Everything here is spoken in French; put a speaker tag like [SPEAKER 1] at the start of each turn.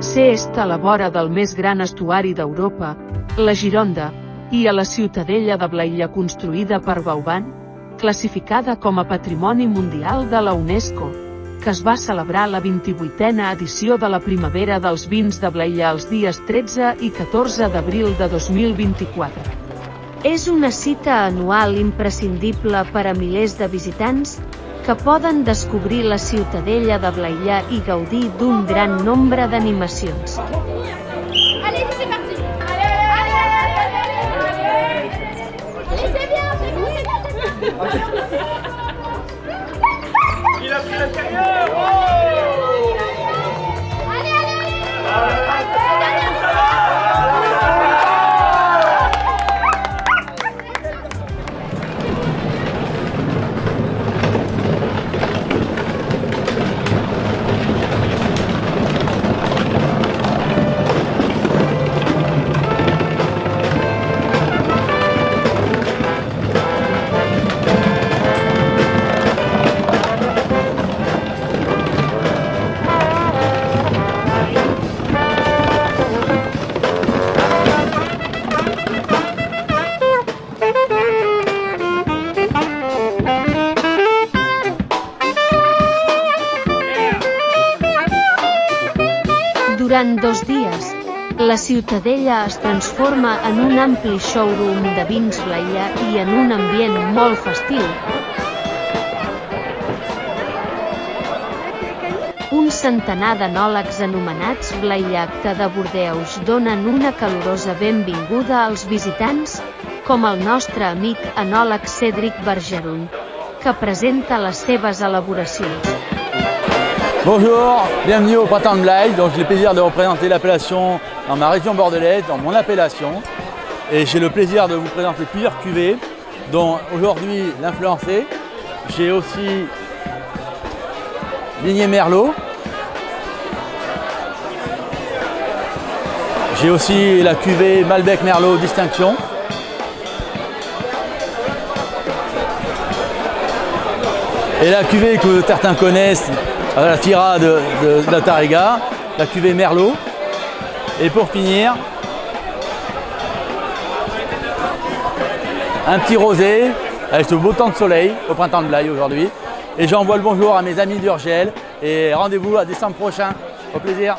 [SPEAKER 1] Ser est a la vora del més gran estuari d'Europa, la Gironda, i a la ciutadella de Blaia construïda per Vauban, classificada com a Patrimoni Mundial de la UNESCO, que es va celebrar la 28a edició de la Primavera dels Vins de Blaia els dies 13 i 14 d'abril de 2024.
[SPEAKER 2] És una cita anual imprescindible per a milers de visitants que poden descobrir la ciutadella de Blaia i gaudir d'un gran nombre d'animacions.
[SPEAKER 3] Allez, c'est parti. Allez, c'est bien, c'est bon, c'est bon.
[SPEAKER 4] Il a pris l'intérieur.
[SPEAKER 3] Allez, allez.
[SPEAKER 2] Durant 2 dies, la ciutadella es transforma en un ampli showroom de vins Blaia i en un ambient molt festiu. Un centenar d'enòlegs anomenats Blaiacte de Bordeus donen una calorosa benvinguda als visitants, com el nostre amic enòleg Cédric Bergeron, que presenta les seves elaboracions.
[SPEAKER 5] Bonjour, bienvenue au Printemps de Blaye. Donc j'ai le plaisir de représenter l'appellation dans ma région bordelaise, dans mon appellation. Et j'ai le plaisir de vous présenter plusieurs cuvées, dont aujourd'hui l'influencé. J'ai aussi Ligné Merlot. J'ai aussi la cuvée Malbec Merlot Distinction. Et la cuvée que certains connaissent, la Tira de la Tariga, la cuvée Merlot. Et pour finir, un petit rosé avec ce beau temps de soleil au Printemps de Blaye aujourd'hui. Et j'envoie le bonjour à mes amis d'Urgel et rendez-vous à décembre prochain. Au plaisir.